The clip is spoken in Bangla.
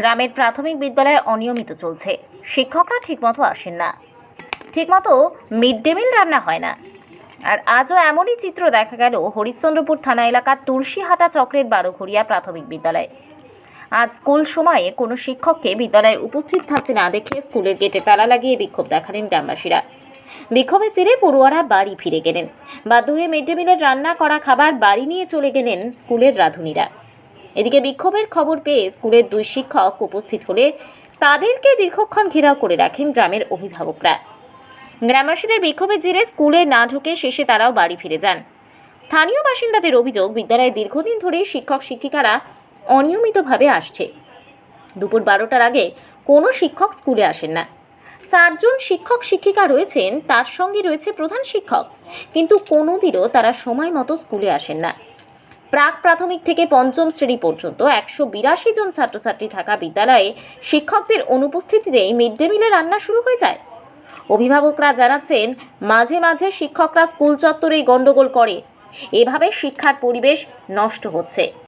গ্রামের প্রাথমিক বিদ্যালয়ে অনিয়মিত চলছে। শিক্ষকরা ঠিকমতো আসেন না, ঠিকমতো মিড ডে মিল রান্না হয় না। আর আজও এমনই চিত্র দেখা গেল হরিশ্চন্দ্রপুর থানা এলাকার তুলসীহাটা চক্রের বারোঘরিয়া প্রাথমিক বিদ্যালয়ে। আজ স্কুল সময়ে কোনো শিক্ষককে বিদ্যালয়ে উপস্থিত থাকতে না দেখে স্কুলের গেটে তালা লাগিয়ে বিক্ষোভ দেখালেন গ্রামবাসীরা। বিক্ষোভের জেরে পড়ুয়ারা বাড়ি ফিরে গেলেন। বাধ্য হয়ে মিড ডে মিলের রান্না করা খাবার বাড়ি নিয়ে চলে গেলেন স্কুলের রাঁধুনিরা। এদিকে বিক্ষোভের খবর পেয়ে স্কুলের 2 শিক্ষক উপস্থিত হলে তাদেরকে দীর্ঘক্ষণ ঘেরাও করে রাখেন গ্রামের অভিভাবকরা। গ্রামবাসীদের বিক্ষোভের জেরে স্কুলে না ঢুকে শেষে তারাও বাড়ি ফিরে যান। স্থানীয় বাসিন্দাদের অভিযোগ, বিদ্যালয়ে দীর্ঘদিন ধরে শিক্ষক শিক্ষিকারা অনিয়মিতভাবে আসছে। দুপুর 12টার আগে কোনো শিক্ষক স্কুলে আসেন না। 4 জন শিক্ষক শিক্ষিকা রয়েছেন, তার সঙ্গে রয়েছে প্রধান শিক্ষক, কিন্তু কোনোদিনও তারা সময় মতো স্কুলে আসেন না। প্রাক প্রাথমিক থেকে পঞ্চম শ্রেণী পর্যন্ত 182 জন ছাত্রছাত্রী থাকা বিদ্যালয়ে শিক্ষকদের অনুপস্থিতিতেই মিড ডে মিলে রান্না শুরু হয়ে যায়। অভিভাবকরা জানাচ্ছেন, মাঝে মাঝে শিক্ষকরা স্কুল চত্বরেই গণ্ডগোল করে, এভাবে শিক্ষার পরিবেশ নষ্ট হচ্ছে।